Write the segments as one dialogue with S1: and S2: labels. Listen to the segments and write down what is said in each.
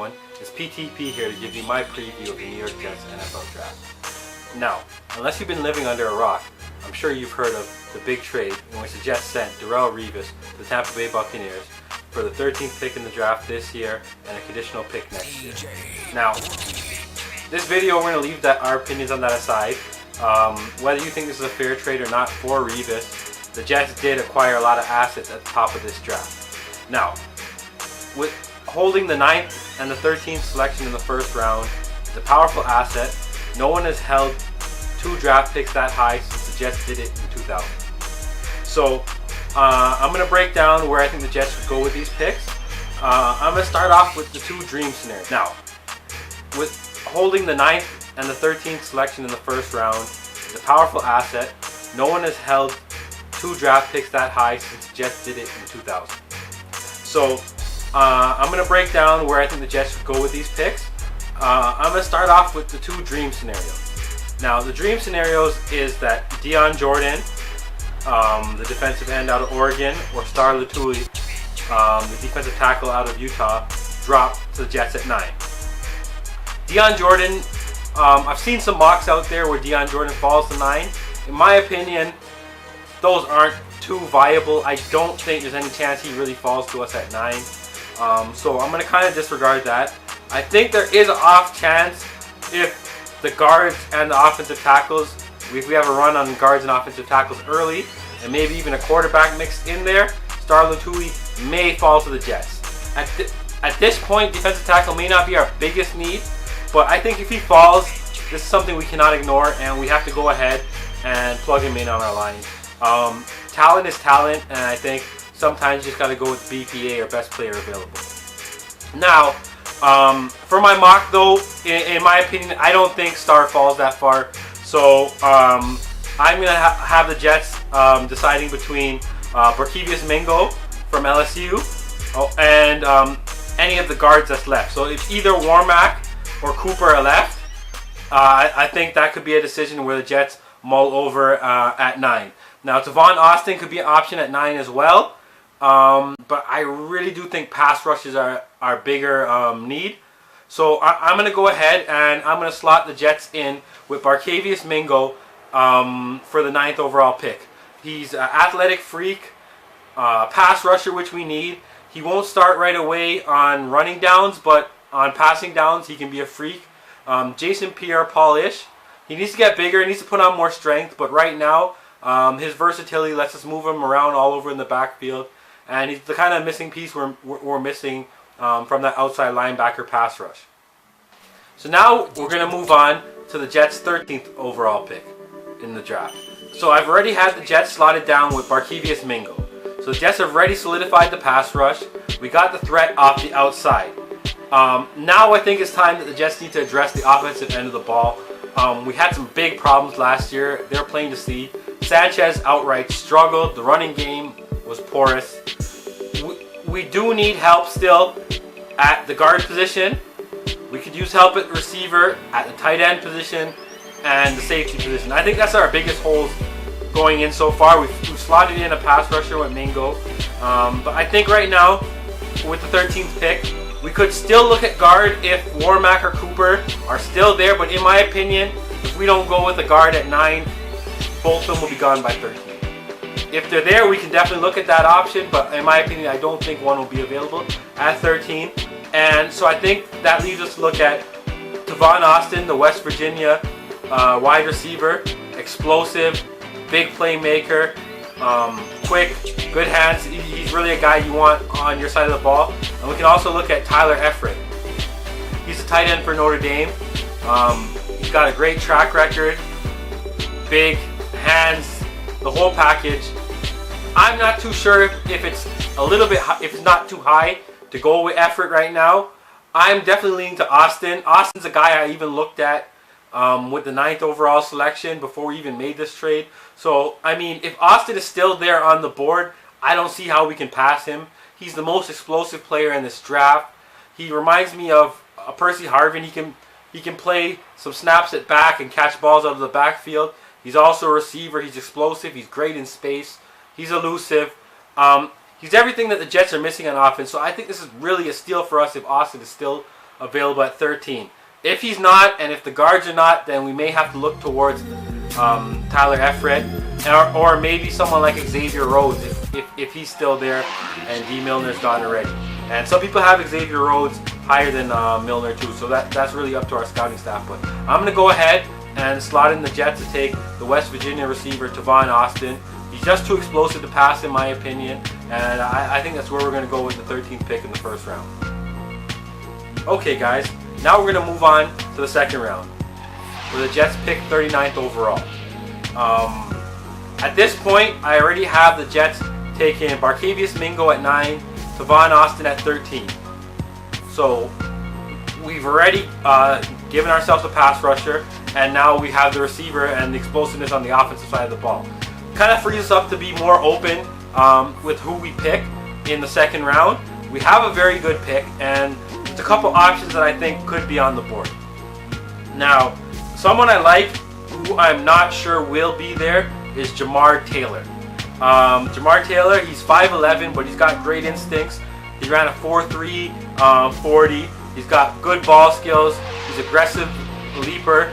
S1: everyone, it's PTP here to give you my preview of the New York Jets NFL Draft. Now, unless you've been living under a rock, I'm sure you've heard of the big trade in which the Jets sent Darrelle Revis to the Tampa Bay Buccaneers for the 13th pick in the draft this year and a conditional pick next year. Now, this video we're going to leave our opinions on that aside. Whether you think this is a fair trade or not for Revis, the Jets did acquire a lot of assets at the top of this draft. Now, with holding the 9th and the 13th selection in the first round, it's a powerful asset. No one has held 2 draft picks that high since the Jets did it in 2000. So I'm going to break down where I think the Jets should go with these picks. I'm going to start off with the 2 dream scenarios. Now, with holding the 9th and the 13th selection in the first round, it's a powerful asset. No one has held 2 draft picks that high since the Jets did it in 2000. So I'm going to break down where I think the Jets should go with these picks. I'm going to start off with the 2 dream scenarios. Now, the dream scenarios is that Dion Jordan, the defensive end out of Oregon, or Star Lotulelei, the defensive tackle out of Utah, drop to the Jets at 9. Dion Jordan, I've seen some mocks out there where Dion Jordan falls to 9. In my opinion, those aren't too viable. I don't think there's any chance he really falls to us at 9. So I'm going to kind of disregard that. I think there is an off chance if the guards and the offensive tackles, if we have a run on guards and offensive tackles early, and maybe even a quarterback mixed in there, Star Lotulelei may fall to the Jets. At this point, defensive tackle may not be our biggest need, but I think if he falls, this is something we cannot ignore, and we have to go ahead and plug him in on our line. Talent is talent, and I think sometimes you just got to go with BPA or best player available. Now, for my mock though, in my opinion, I don't think Star falls that far. So I'm going to have the Jets deciding between Barkevious Mingo from LSU and any of the guards that's left. So if either Warmack or Cooper are left, I think that could be a decision where the Jets mull over at 9. Now, Tavon Austin could be an option at 9 as well. But I really do think pass rushes are our bigger need. So I'm going to go ahead and I'm going to slot the Jets in with Barkevious Mingo for the 9th overall pick. He's an athletic freak, pass rusher, which we need. He won't start right away on running downs, but on passing downs, he can be a freak. Jason Pierre-Paul-ish. He needs to get bigger. He needs to put on more strength. But right now, his versatility lets us move him around all over in the backfield. And he's the kind of missing piece we're missing from that outside linebacker pass rush. So now we're going to move on to the Jets' 13th overall pick in the draft. So I've already had the Jets slotted down with Barkevious Mingo. So the Jets have already solidified the pass rush. We got the threat off the outside. Now I think it's time that the Jets need to address the offensive end of the ball. We had some big problems last year. They're plain to see. Sanchez outright struggled. The running game was porous. We do need help still at the guard position. We could use help at the receiver, at the tight end position, and the safety position. I think that's our biggest holes going in so far. We've slotted in a pass rusher with Mingo. But I think right now, with the 13th pick, we could still look at guard if Warmack or Cooper are still there. But in my opinion, if we don't go with a guard at 9, both of them will be gone by 13. If they're there, we can definitely look at that option, but in my opinion, I don't think one will be available at 13. And so I think that leaves us to look at Tavon Austin, the West Virginia wide receiver, explosive, big playmaker, quick, good hands. He's really a guy you want on your side of the ball. And we can also look at Tyler Eifert. He's a tight end for Notre Dame. He's got a great track record, big hands, the whole package. I'm not too sure if it's a little bit, if it's not too high to go with Eifert right now. I'm definitely leaning to Austin. Austin's a guy I even looked at with the 9th overall selection before we even made this trade. So, I mean, if Austin is still there on the board, I don't see how we can pass him. He's the most explosive player in this draft. He reminds me of Percy Harvin. He can play some snaps at back and catch balls out of the backfield. He's also a receiver. He's explosive. He's great in space. He's elusive. He's everything that the Jets are missing on offense. So I think this is really a steal for us if Austin is still available at 13. If he's not, and if the guards are not, then we may have to look towards Tyler Effred, or maybe someone like Xavier Rhodes if he's still there and D. Milner's gone already. And some people have Xavier Rhodes higher than Milner too, so that's really up to our scouting staff. But I'm going to go ahead and slot in the Jets to take the West Virginia receiver Tavon Austin. He's just too explosive to pass in my opinion, and I think that's where we're going to go with the 13th pick in the first round. Okay guys, now we're going to move on to the second round, where the Jets pick 39th overall. At this point, I already have the Jets taking Barkevious Mingo at 9, Tavon Austin at 13. So we've already given ourselves a pass rusher, and now we have the receiver and the explosiveness on the offensive side of the ball. Kind of frees us up to be more open with who we pick in the second round. We have a very good pick, and there's a couple options that I think could be on the board. Now, someone I like, who I'm not sure will be there, is Jamar Taylor. Jamar Taylor, he's 5'11", but he's got great instincts. He ran a 4.3 40. He's got good ball skills. He's aggressive leaper.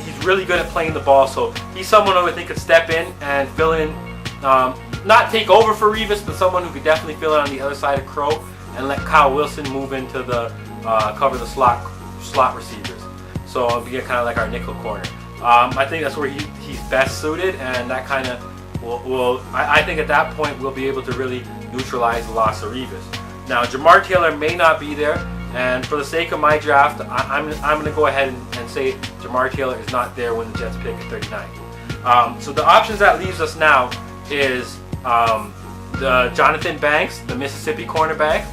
S1: He's really good at playing the ball, so he's someone who I think could step in and fill in, not take over for Revis, but someone who could definitely fill in on the other side of Crow and let Kyle Wilson move into the cover the slot receivers. So it'll be kind of like our nickel corner. I think that's where he's best suited, and that kind of I think at that point we'll be able to really neutralize the loss of Revis. Now Jamar Taylor may not be there, and for the sake of my draft, I'm going to go ahead and say Jamar Taylor is not there when the Jets pick at 39. So the options that leaves us now is the Jonathan Banks, the Mississippi cornerback.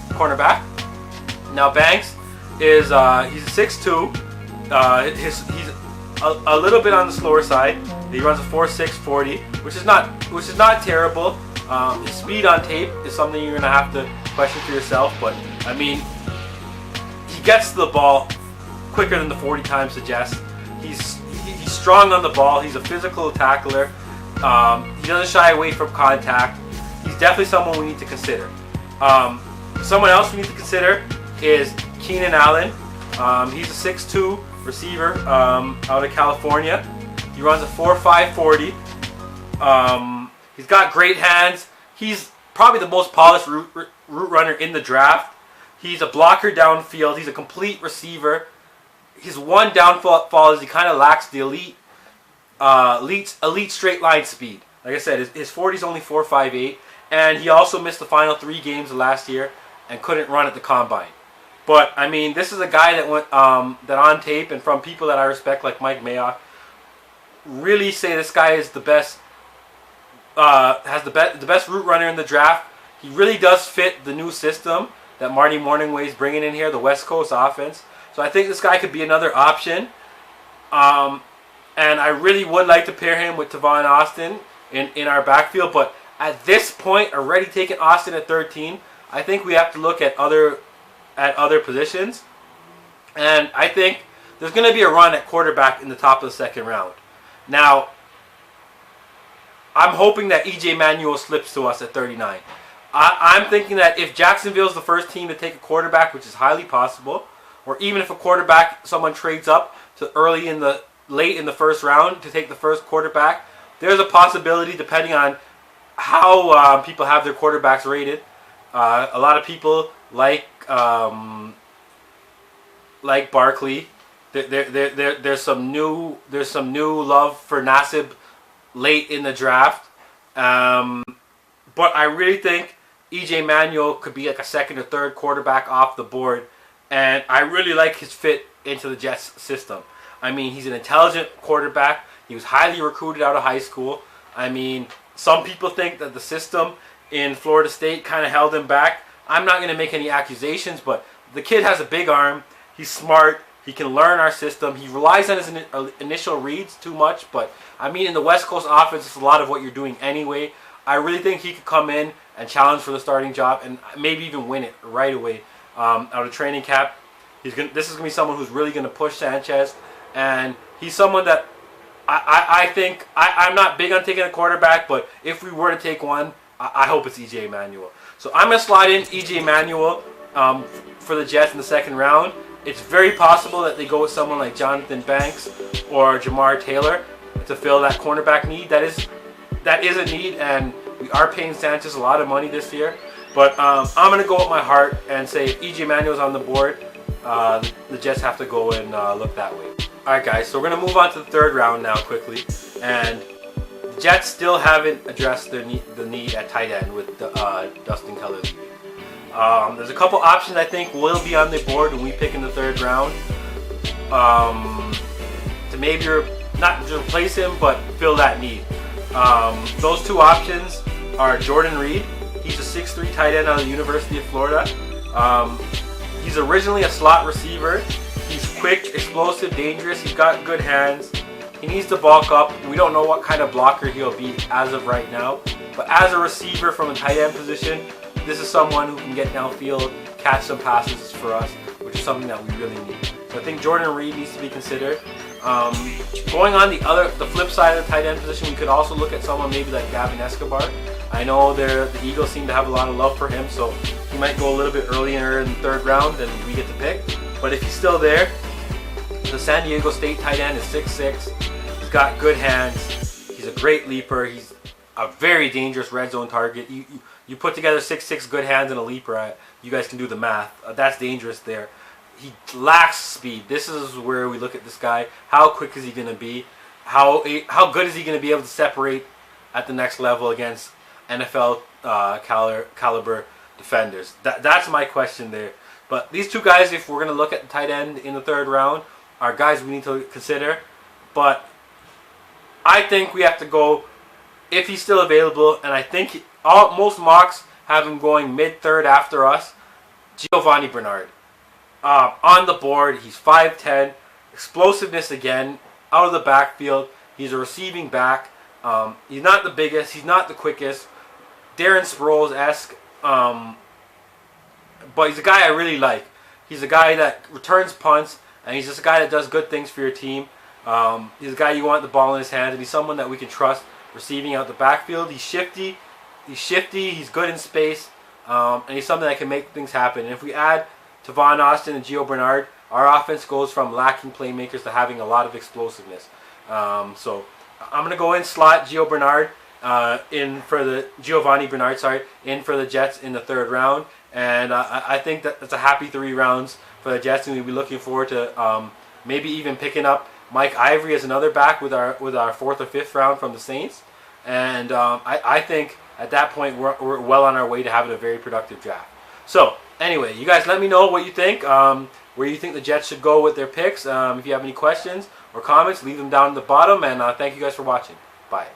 S1: Now Banks is he's 6'2". He's a little bit on the slower side. He runs a 4.6 40, which is not terrible. His speed on tape is something you're gonna have to question for yourself, but I mean, he gets to the ball quicker than the 40 time suggests. He's strong on the ball. He's a physical tackler. He doesn't shy away from contact. He's definitely someone we need to consider. Someone else we need to consider is Keenan Allen. He's a 6'2" receiver out of California. He runs a 4.5 40. He's got great hands. He's probably the most polished route runner in the draft. He's a blocker downfield. He's a complete receiver. His one downfall is he kind of lacks the elite straight line speed. Like I said, his 40 is only 4.58, and he also missed the final 3 games of last year and couldn't run at the combine. But I mean, this is a guy that went that on tape and from people that I respect, like Mike Mayock, really say this guy is the best. Has the best route runner in the draft. He really does fit the new system that Marty Morningway is bringing in here, the West Coast offense. So I think this guy could be another option. And I really would like to pair him with Tavon Austin in our backfield. But at this point, already taking Austin at 13, I think we have to look at other positions. And I think there's going to be a run at quarterback in the top of the second round. Now, I'm hoping that E.J. Manuel slips to us at 39. I'm thinking that if Jacksonville's the first team to take a quarterback, which is highly possible, or even if a quarterback, someone trades up to late in the first round to take the first quarterback, there's a possibility, depending on how people have their quarterbacks rated. A lot of people like Barkley. There's some new love for Nassib late in the draft, but I really think E.J. Manuel could be like a second or third quarterback off the board, and I really like his fit into the Jets system. I mean, he's an intelligent quarterback. He was highly recruited out of high school. I mean, some people think that the system in Florida State kind of held him back. I'm not going to make any accusations, but the kid has a big arm. He's smart. He can learn our system. He relies on his initial reads too much, but I mean, in the West Coast offense, it's a lot of what you're doing anyway. I really think he could come in and challenge for the starting job and maybe even win it right away out of training camp. This is going to be someone who's really going to push Sanchez, and he's someone that I think I'm not big on taking a quarterback, but if we were to take one, I hope it's E.J. Manuel. So I'm going to slide in E.J. Manuel for the Jets in the second round. It's very possible that they go with someone like Jonathan Banks or Jamar Taylor to fill that cornerback need. That is a need, and we are paying Sanchez a lot of money this year. But I'm going to go with my heart and say if E.J. Manuel's on the board, the Jets have to go and look that way. Alright guys, so we're going to move on to the third round now quickly. And the Jets still haven't addressed the need at tight end with Dustin Keller leaving. There's a couple options I think will be on the board when we pick in the third round. To maybe not to replace him, but fill that need. Those two options are Jordan Reed. He's a 6'3" tight end out of the University of Florida. He's originally a slot receiver. He's quick, explosive, dangerous. He's got good hands. He needs to bulk up. We don't know what kind of blocker he'll be as of right now. But as a receiver from a tight end position, this is someone who can get downfield, catch some passes for us, which is something that we really need. So I think Jordan Reed needs to be considered. Going on the flip side of the tight end position, we could also look at someone maybe like Gavin Escobar. I know the Eagles seem to have a lot of love for him, so he might go a little bit earlier in the third round than we get to pick. But if he's still there, the San Diego State tight end is 6'6". He's got good hands. He's a great leaper. He's a very dangerous red zone target. You put together 6'6" good hands and a leaper, you guys can do the math. That's dangerous there. He lacks speed. This is where we look at this guy. How quick is he going to be? How good is he going to be able to separate at the next level against NFL caliber defenders? That's my question there. But these two guys, if we're going to look at the tight end in the third round, are guys we need to consider. But I think we have to go, if he's still available, and I think most mocks have him going mid-third after us, Giovanni Bernard. On the board, he's 5'10", explosiveness again, out of the backfield. He's a receiving back. He's not the biggest, he's not the quickest, Darren Sproles-esque, but he's a guy I really like. He's a guy that returns punts, and he's just a guy that does good things for your team. He's a guy you want the ball in his hands, and he's someone that we can trust receiving out the backfield. He's shifty, he's good in space, and he's something that can make things happen. And if we add Tavon Austin and Gio Bernard, our offense goes from lacking playmakers to having a lot of explosiveness. So I'm going to go in slot Gio Bernard Giovanni Bernard, in for the Jets in the third round. And I think that's a happy 3 rounds for the Jets, and we'll be looking forward to maybe even picking up Mike Ivory as another back with our 4th or 5th round from the Saints. And I think at that point we're well on our way to having a very productive draft. So anyway, you guys let me know what you think, where you think the Jets should go with their picks. If you have any questions or comments, leave them down at the bottom, and thank you guys for watching. Bye.